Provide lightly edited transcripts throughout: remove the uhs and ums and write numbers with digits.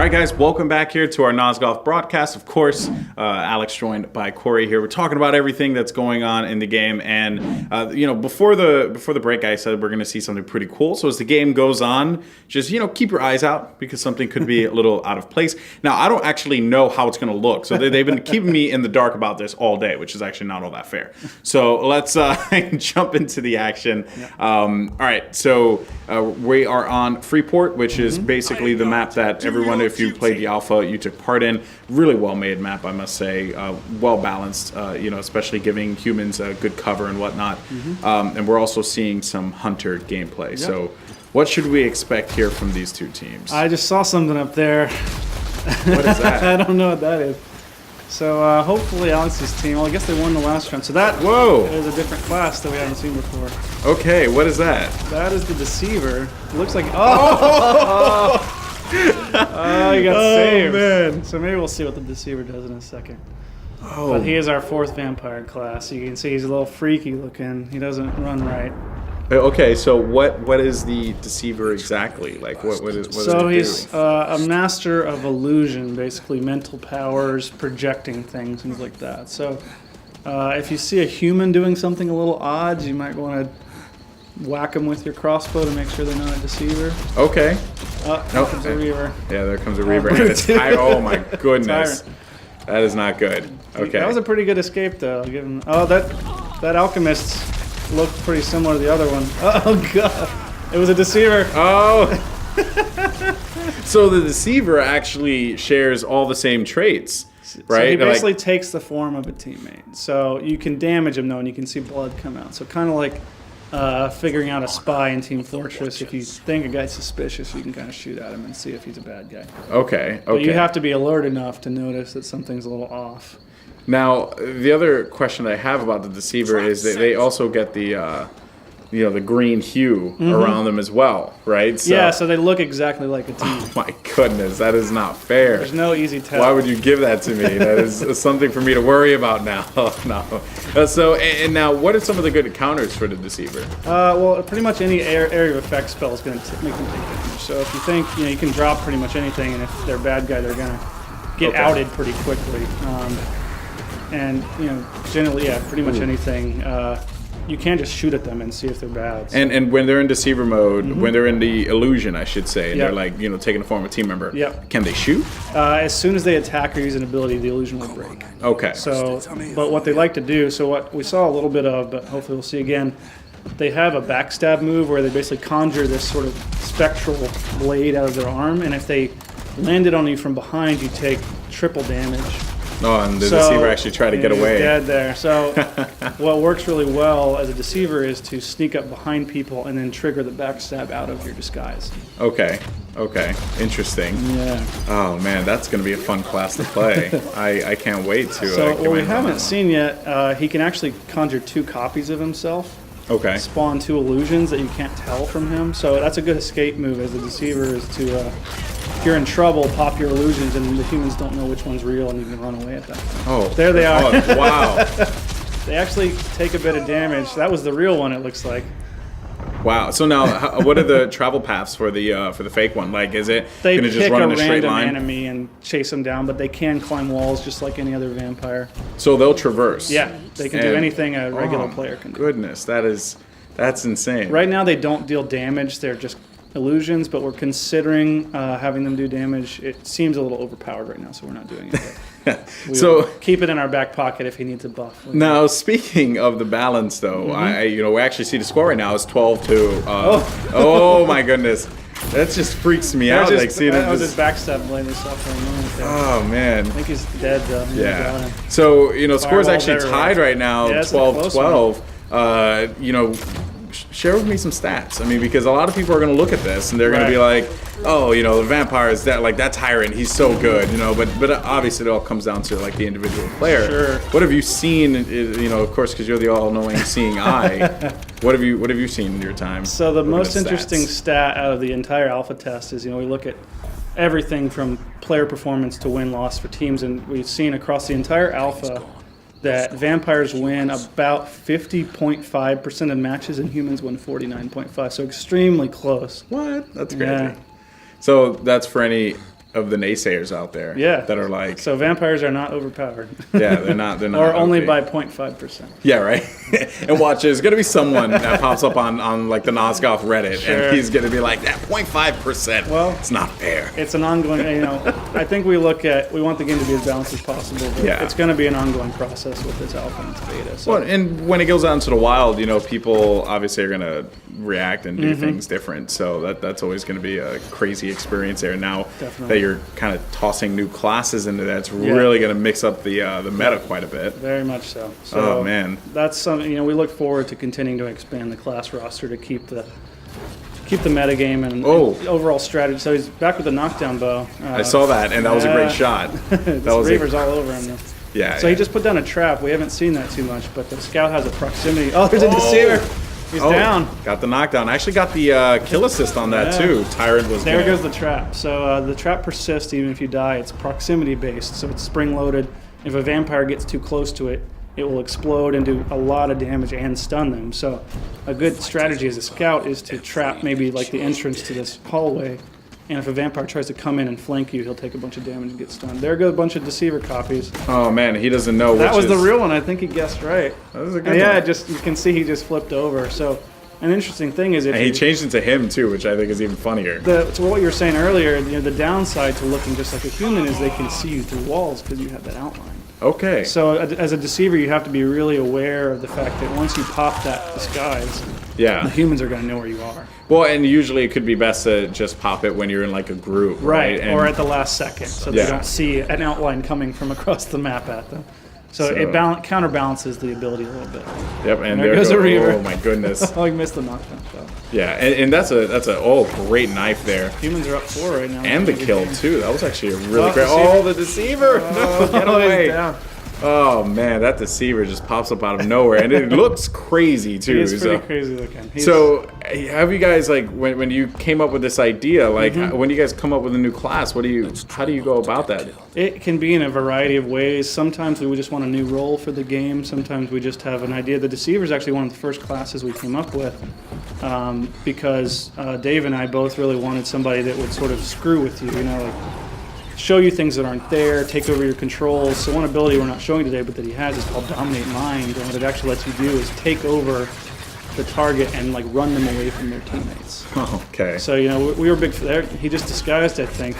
right, guys, welcome back here to our Nosgoth broadcast. Of course, Alex joined by Corey here. We're talking about everything that's going on in the game, and before the break, I said we're going to see something pretty cool. So as the game goes on, just keep your eyes out because something could be a little out of place. Now, I don't actually know how it's going to look, so they've been keeping me in the dark about this all day, which is actually not all that fair. So let's jump into the action. All right, so we are on Freeport, which is basically the map that everyone, if you played the alpha, you took part in. Really well made map, I must say. Well balanced, especially giving humans good cover and whatnot. And we're also seeing some hunter gameplay. Yep. So what should we expect here from these two teams? I just saw something up there. What is that? I don't know what that is. So hopefully Alex's team, well, I guess they won the last round. So that is a different class that we haven't seen before. Okay, what is that? That is the Deceiver. It looks like, oh, you got saved. Man. So maybe we'll see what the Deceiver does in a second. Oh. But he is our fourth vampire class. You can see he's a little freaky looking. He doesn't run right. Okay, so what is the Deceiver exactly? Like what is so he's a master of illusion, basically mental powers, projecting things like that. So if you see a human doing something a little odd, you might want to whack them with your crossbow to make sure they're not a Deceiver. Okay. There comes a Reaver. Yeah, there comes a Reaver. And it's oh my goodness. That is not good. Okay. That was a pretty good escape though. I'll give him, that alchemist looked pretty similar to the other one. Oh god. It was a Deceiver. Oh. So the Deceiver actually shares all the same traits, right? So he basically takes the form of a teammate. So you can damage him though, and you can see blood come out. So kind of like figuring out a spy in Team Fortress. If you think a guy's suspicious, you can kind of shoot at him and see if he's a bad guy. Okay. But you have to be alert enough to notice that something's a little off. Now, the other question that I have about the Deceiver is that they also get the the green hue around them as well, right? So, yeah, so they look exactly like a team. Oh my goodness, that is not fair. There's no easy tell. Why would you give that to me? That is something for me to worry about now. No. So, and now, what are some of the good counters for the Deceiver? Well, pretty much any area of effect spell is going to make them take damage. So if you think you can drop pretty much anything, and if they're a bad guy, they're going to get outed pretty quickly. And generally, pretty much anything. You can just shoot at them and see if they're bad. So. And when they're in Deceiver mode, when they're in the illusion, I should say, and they're like taking the form of a team member. Can they shoot? As soon as they attack or use an ability, the illusion will break. Okay. So, but what they like to do, so what we saw a little bit of, but hopefully we'll see again. They have a backstab move where they basically conjure this sort of spectral blade out of their arm, and if they land it on you from behind, you take triple damage. Oh, and the Deceiver actually tried to get away. Dead there. So what works really well as a Deceiver is to sneak up behind people and then trigger the backstab out of your disguise. Okay. Interesting. Yeah. Oh, man, that's going to be a fun class to play. I can't wait to So what we haven't seen yet, he can actually conjure 2 copies of himself. Okay. Spawn 2 illusions that you can't tell from him. So that's a good escape move as a Deceiver is to... if you're in trouble, pop your illusions, and the humans don't know which one's real, and you can run away at that point. Oh, there they are. Oh, wow. They actually take a bit of damage. That was the real one, it looks like. Wow. So now, what are the travel paths for the fake one? Like, is it going to just run in a straight line? They pick a random enemy and chase them down, but they can climb walls just like any other vampire. So they'll traverse. Yeah, they can do anything a regular player can do. Goodness, that's insane. Right now, they don't deal damage. They're just illusions, but we're considering having them do damage. It seems a little overpowered right now, so we're not doing it. So keep it in our back pocket if he needs a buff. Now, speaking of the balance, though, we actually see the score right now is 12-2. Oh my goodness, that just freaks me out. That was his backstab blade we saw for a moment there. Oh man, I think he's dead though. Yeah. So score's actually tied right now, 12-12. Share with me some stats. I mean, because a lot of people are going to look at this and they're going to be like, "Oh, the vampire is that tyrant. He's so good." But obviously it all comes down to like the individual player. Sure. What have you seen? Of course, because you're the all-knowing, seeing eye. What have you seen in your time? So the most interesting stat out of the entire alpha test is we look at everything from player performance to win-loss for teams, and we've seen across the entire alpha that vampires win about 50.5% of matches and humans win 49.5%. So extremely close. What? That's crazy. Yeah. So that's for any of the naysayers out there. Yeah. That are like. So vampires are not overpowered. Yeah, they're not. They're not. Or only by 0.5%. Yeah, right. And watch, there's gonna be someone that pops up on like the Nosgoth Reddit, and he's gonna be like, that 0.5%. Well, it's not fair. It's an ongoing. I think we want the game to be as balanced as possible. But it's going to be an ongoing process with this alpha and beta. So. Well, and when it goes out into the wild, people obviously are gonna react and do things different. So that's always going to be a crazy experience there. Now that you're kind of tossing new classes into that, it's really going to mix up the meta quite a bit. Very much so. So oh man, that's something we look forward to continuing to expand the class roster to keep the meta game and overall strategy. So he's back with the knockdown bow. I saw that, and that was a great shot. That was Reaver's all over him though. Yeah. So he just put down a trap. We haven't seen that too much, but the scout has a proximity. Oh, there's a deceiver. He's down. Got the knockdown. I actually got the kill assist on that too. Tyrant was there. Goes the trap. So the trap persists even if you die. It's proximity based, so it's spring loaded. If a vampire gets too close to it, it will explode and do a lot of damage and stun them. So a good strategy as a scout is to trap maybe like the entrance to this hallway. And if a vampire tries to come in and flank you, he'll take a bunch of damage and get stunned. There go a bunch of deceiver copies. Oh man, he doesn't know. That was the real one. I think he guessed right. That was a good one. Yeah, you can see he just flipped over. So an interesting thing is he changed it to him too, which I think is even funnier. So what you were saying earlier, the downside to looking just like a human is they can see you through walls because you have that outline. Okay. So as a deceiver, you have to be really aware of the fact that once you pop that disguise, the humans are going to know where you are. Well, and usually it could be best to just pop it when you're in like a group, right? Or at the last second, so they don't see an outline coming from across the map at them. So it counterbalances the ability a little bit. Yep, and there goes a Reaver. Oh my goodness! Oh, he missed the knockdown shot. Yeah, and that's a great knife there. Humans are up 4 right now. And the kill too. That was actually a really great. Oh, the deceiver! No, get away! He's down. Oh man, that deceiver just pops up out of nowhere, and it looks crazy too. He's pretty crazy looking. So, have you guys when you came up with this idea, when you guys come up with a new class, how do you go about that? It can be in a variety of ways. Sometimes we just want a new role for the game. Sometimes we just have an idea. The deceiver is actually one of the first classes we came up with because Dave and I both really wanted somebody that would sort of screw with you, show you things that aren't there, take over your controls. So one ability we're not showing today, but that he has, is called Dominate Mind, and what it actually lets you do is take over the target and run them away from their teammates. Okay. So we were big. He just disguised, I think.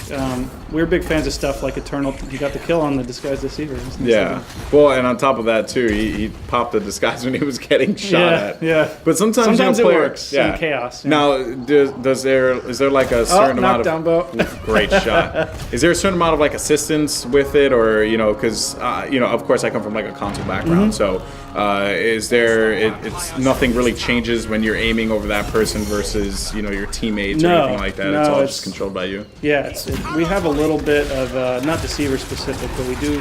We were big fans of stuff like Eternal. He got the kill on the disguised deceiver. Yeah. Well, and on top of that too, he popped the disguise when he was getting shot at. Yeah. But sometimes it works. Yeah. In chaos. Yeah. Now, is there like a certain amount of bow? Great shot. Is there a certain amount of assistance with it, or because of course I come from a console background, so is there? It's nothing really changes when you're aiming over that person versus your teammates or anything like that. It's all just controlled by you. Yeah, we have a little bit of not deceiver specific, but we do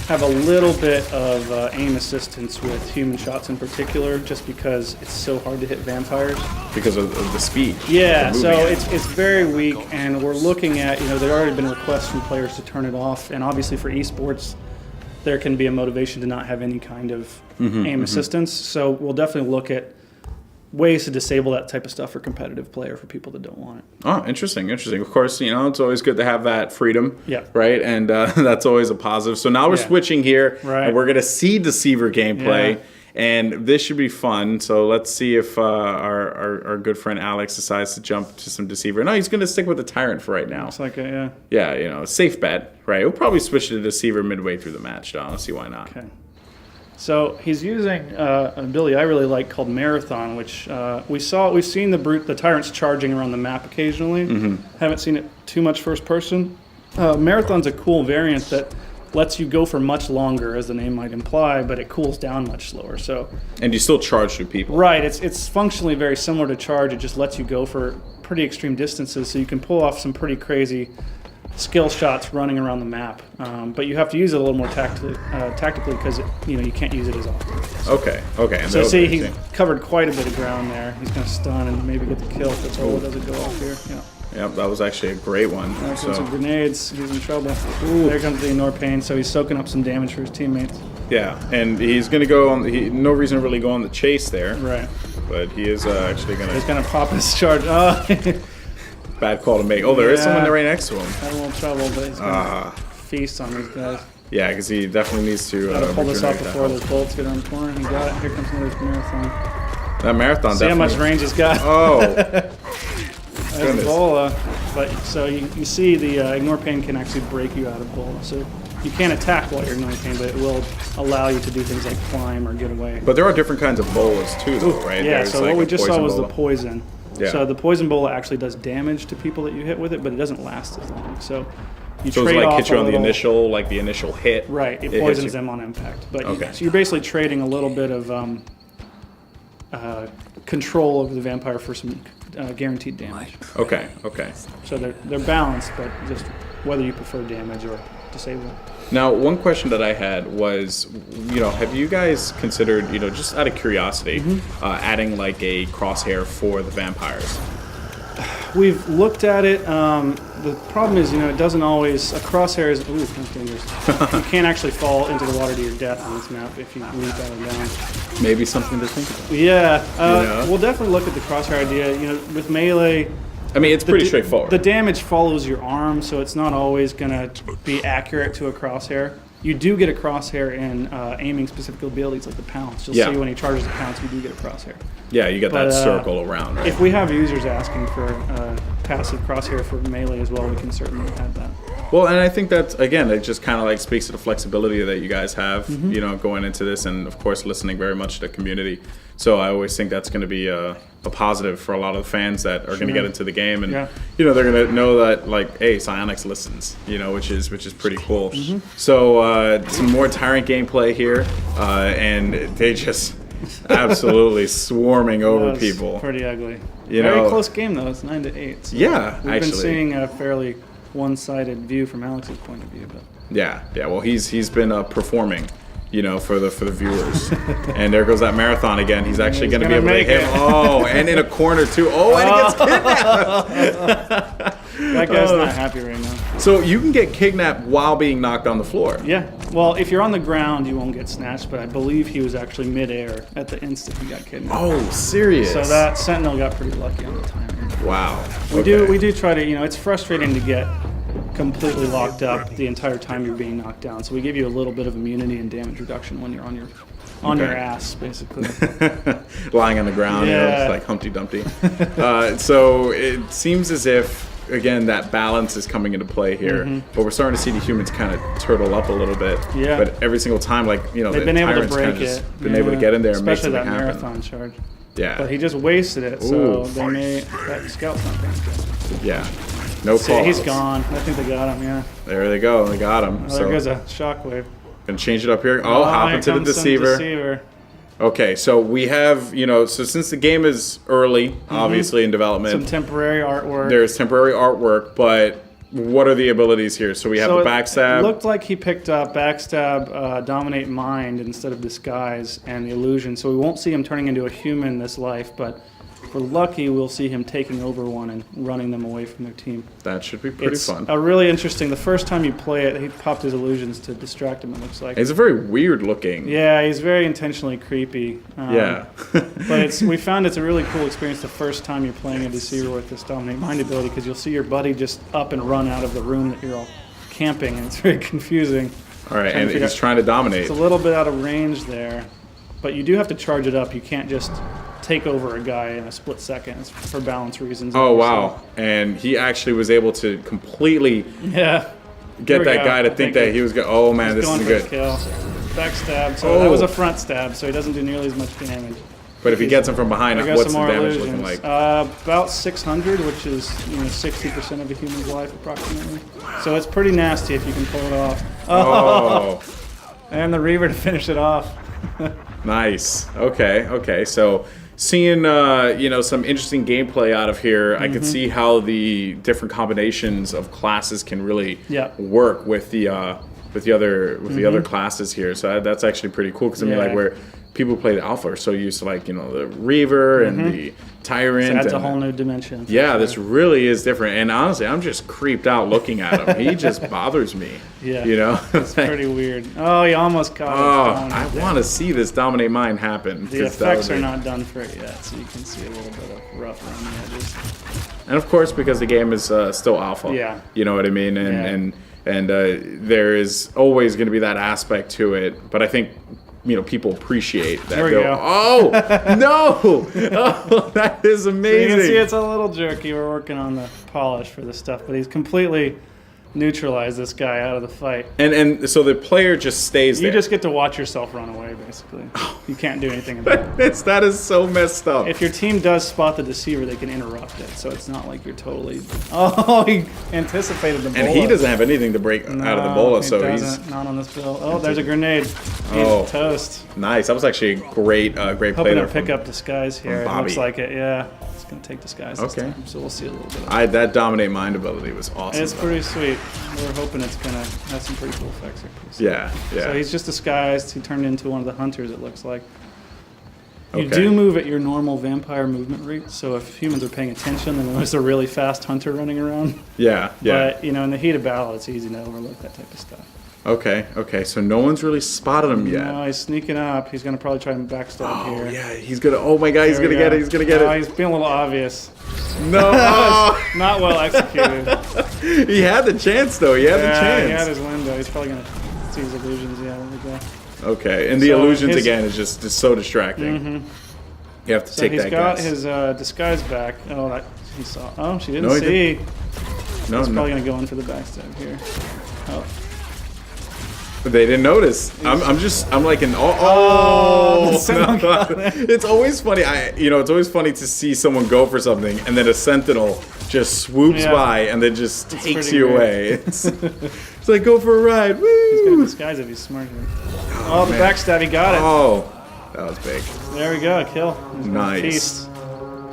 have a little bit of aim assistance with human shots in particular, just because it's so hard to hit vampires because of the speed. Yeah, so it's very weak, and we're looking at there already been requests from players to turn it off, and obviously for esports, there can be a motivation to not have any kind of aim assistance. So we'll definitely look at ways to disable that type of stuff for competitive player for people that don't want it. Oh, interesting. Of course, it's always good to have that freedom. Yeah. Right, and that's always a positive. So now we're switching here, right, and we're gonna see deceiver gameplay. Yeah. And this should be fun. So let's see if our good friend Alex decides to jump to some deceiver. No, he's going to stick with the tyrant for right now. Looks like it, Yeah, safe bet, right? We'll probably switch to the deceiver midway through the match, though. Let's see why not. Okay. So he's using an ability I really like called Marathon, which we've seen the tyrants charging around the map occasionally. Haven't seen it too much first person. Marathon's a cool variant that lets you go for much longer, as the name might imply, but it cools down much slower. And you still charge through people. Right. It's functionally very similar to charge. It just lets you go for pretty extreme distances, so you can pull off some pretty crazy skill shots running around the map. But you have to use it a little more tactically because you can't use it as often. Okay. And so see, he's covered quite a bit of ground there. He's going to stun and maybe get the kill if that's all it doesn't go off here. Yeah. Yep, that was actually a great one. There comes some grenades. He's in trouble. Ooh. There comes the ignore pain, so he's soaking up some damage for his teammates. Yeah, and he's going to go on. No reason to really go on the chase there. Right. But he is actually going to. He's going to pop his charge. Oh. Bad call to make. Oh, there is someone there right next to him. Had a little trouble, but he's gonna feast on these guys. Yeah, because he definitely needs to. Gotta pull this off before those bolts get on the corner. He got it. Here comes another marathon. That marathon. See how much range he's got. Oh. That's Ebola. But so you see the ignore pain can actually break you out of Ebola. So you can't attack while you're ignoring pain, but it will allow you to do things like climb or get away. But there are different kinds of bolas too, though, right? Yeah. There's So like what we just saw was bola. the poison. Yeah. So the poison bola actually does damage to people that you hit with it, but it doesn't last as long. So you So trade it's like off hit you a on the little- initial hit. Right, it hits poisons you. them on impact. But Okay. so you're basically trading a little bit of control over the vampire for some guaranteed damage. Okay. So they're balanced, but just whether you prefer damage or disable. Now, one question that I had was, have you guys considered, just out of curiosity, adding like a crosshair for the vampires? We've looked at it. The problem is, it doesn't always. A crosshair is that's dangerous. You can't actually fall into the water to your death on this map if you leap out of down. Maybe something to think about. Yeah, we'll definitely look at the crosshair idea. With melee. I mean, it's pretty straightforward. The damage follows your arm, so it's not always going to be accurate to a crosshair. You do get a crosshair in aiming specific abilities like the pounce. You'll see when he charges the pounce, you do get a crosshair. Yeah, you get that circle around, right? If we have users asking for passive crosshair for melee as well, we can certainly add that. Well, and I think that, again, it just kind of like speaks to the flexibility that you guys have, going into this, and of course listening very much to the community. So I always think that's going to be a positive for a lot of the fans that are going to get into the game, and they're going to know that, like, hey, Psyonix listens, which is pretty cool. So some more Tyrant gameplay here, and they just absolutely swarming over people. Pretty ugly. Very close game though. It's 9-8. So yeah, we've been seeing a fairly one-sided view from Alex's point of view, but yeah. Well, he's been performing, for the viewers. And there goes that marathon again. He's actually going to be able to hit. Oh, and in a corner too. Oh, and he gets kidnapped. That guy's not happy right now. So you can get kidnapped while being knocked on the floor. Yeah. Well, if you're on the ground, you won't get snatched, but I believe he was actually midair at the instant he got kidnapped. Oh, serious? So that Sentinel got pretty lucky on the timing. Wow. We do try to, it's frustrating to get completely locked up the entire time you're being knocked down. So we give you a little bit of immunity and damage reduction when you're on your ass, basically. Lying on the ground, it's like Humpty Dumpty. So it seems as if, again, that balance is coming into play here, but we're starting to see the humans kind of turtle up a little bit. Yeah. But every single time, like, they've the been able to Tyrants break kind of just it. been able to get in there and make especially something that happen. marathon charge. Yeah. But he just wasted it, so they may. That scout's not going to get. Yeah. No call. He's gone. I think they got him. Yeah. There they go. They got him. There goes a shockwave. Gonna change it up here. Oh, hop into the deceiver. Okay, so we have, so since the game is early, obviously in development, some temporary artwork. There's temporary artwork, but what are the abilities here? So we have the backstab. It looked like he picked up backstab, dominate mind instead of disguise, and the illusion. So we won't see him turning into a human this life, but if we're lucky, we'll see him taking over one and running them away from their team. That should be pretty fun. Really interesting. The first time you play it, he popped his illusions to distract him, it looks like. It's a very weird looking. Yeah, he's very intentionally creepy. But we found it's a really cool experience the first time you're playing a Deceiver with this Dominate Mind ability, because you'll see your buddy just up and run out of the room that you're all camping, and it's very confusing. All right, and he's trying to dominate. It's a little bit out of range there, but you do have to charge it up. You can't just take over a guy in a split second. It's for balance reasons. Oh, wow. And he actually was able to completely get that guy to think that he was going, oh man, this isn't good. Kill. Backstab. So that was a front stab, so he doesn't do nearly as much damage. But if he gets him from behind, what's the damage looking like? About 600, which is 60% of a human's life approximately. So it's pretty nasty if you can pull it off. Oh. And the Reaver to finish it off. Nice. Okay. So seeing some interesting gameplay out of here, I can see how the different combinations of classes can really work with the other classes here. So that's actually pretty cool, because I mean, like, where people who play the alpha are so used to like, the Reaver and the Tyrant. So that's a and, whole new dimension. Yeah, sure. this really is different. And honestly, I'm just creeped out looking at him. He just bothers me. Yeah. It's pretty weird. Oh, he almost caught it. I want to see this Dominate Mine happen. The effects are not done for it yet, so you can see a little bit of rough around the edges. And of course, because the game is still alpha. Yeah. You know what I mean? And there is always going to be that aspect to it. But I think, people appreciate that. There we go. Oh, no! Oh, that is amazing. So you can see it's a little jerky. We're working on the polish for this stuff, but he's completely neutralized this guy out of the fight. And so the player just stays there. You just get to watch yourself run away, basically. You can't do anything about it. That is so messed up. If your team does spot the deceiver, they can interrupt it, so it's not like you're totally... Oh, he anticipated the bola. And he doesn't have anything to break out of the bola, so he's... Not on this build. Oh, there's a grenade. He's toast. Nice. That was actually a great play Hoping there. to pick up Disguise here. It looks like it, yeah. It's going to take Disguise this time, so we'll see a little bit of it. That Dominate Mind ability was awesome. It's pretty sweet. We're hoping it's going to have some pretty cool effects here. Yeah. So he's just disguised. He turned into one of the hunters, it looks like. You do move at your normal vampire movement rate, so if humans are paying attention, then there's a really fast hunter running around. Yeah. But, in the heat of battle, it's easy to overlook that type of stuff. Okay, so no one's really spotted him yet. No, he's sneaking up. He's going to probably try and backstab here. Oh, yeah, he's going to... Oh, my God, he's going to get it. He's going to get it. He's being a little obvious. No. Not well executed. He had the chance, though. He had the chance. He had his window. He's probably going to see his illusions. Yeah, there we go. Okay, and the illusions, again, is just so distracting. You have to take that guess. He's got his disguise back. Oh, he saw. Oh, she didn't see. He's probably going to go in for the backstab here. Oh. They didn't notice. I'm like an It's always funny. It's always funny to see someone go for something and then a sentinel just swoops by and then just takes you away. It's like, go for a ride. Woo! He's gonna disguise if he's smart here. Oh, the backstab, he got it. Oh, that was big. There we go, a kill. Nice.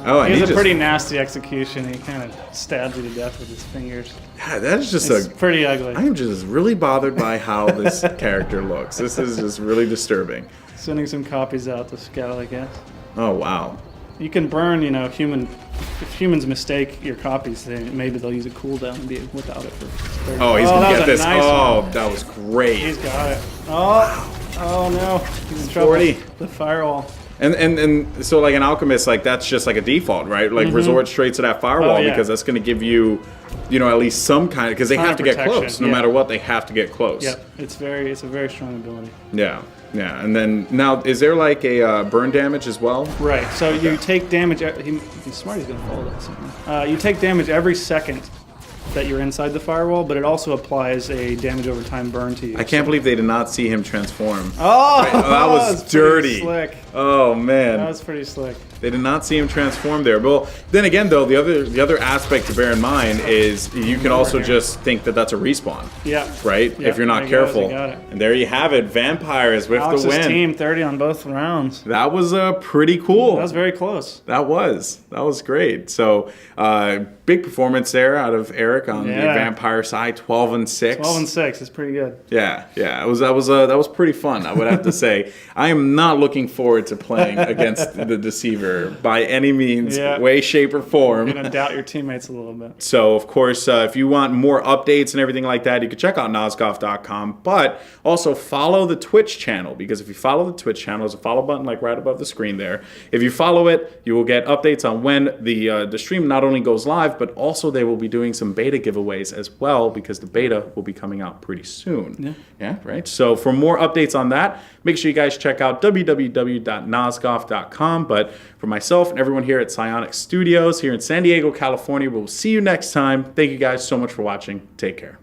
Oh, and he has a pretty nasty execution. He kind of stabs you to death with his fingers. Yeah, that is just pretty ugly. I am just really bothered by how this character looks. This is just really disturbing. Sending some copies out to scout, I guess. Oh, wow. You can burn, if humans mistake your copies, then maybe they'll use a cooldown and be without it for 30. Oh, he's going to get this. Nice one. That was great. He's got it. Oh no. He's in trouble. 40. The firewall. And so like an alchemist, like that's just like a default, right? Like resort straight to that firewall because that's going to give you, at least some kind of, because they have to get close. No matter what, they have to get close. Yep. It's a very strong ability. Yeah. And then now, is there like a burn damage as well? Right. So you take damage. He's smart. He's going to follow that somewhere. You take damage every second that you're inside the firewall, but it also applies a damage over time burn to you. I can't believe they did not see him transform. Oh, that was dirty. Slick. Oh man, that was pretty slick. They did not see him transform there. Well, then again, though, the other aspect to bear in mind is you can also just think that that's a respawn. Yeah. Right? Yeah, if you're not careful. And there you have it. Vampires with the win. Team 30 on both rounds. That was pretty cool. That was very close. That was great. So big performance there out of Eric on the vampire side. 12-6. 12-6 is pretty good. Yeah. That was pretty fun, I would have to say. I am not looking forward to playing against the Deceiver by any means, way, shape, or form. You're gonna doubt your teammates a little bit. So, of course, if you want more updates and everything like that, you can check out nosgoth.com, but also follow the Twitch channel, because if you follow the Twitch channel, there's a follow button like right above the screen there. If you follow it, you will get updates on when the stream not only goes live, but also they will be doing some beta giveaways as well, because the beta will be coming out pretty soon. Yeah, right? So for more updates on that, make sure you guys check out www.nosgoth.com. But for myself and everyone here at Psionic Studios here in San Diego, California, we'll see you next time. Thank you guys so much for watching. Take care.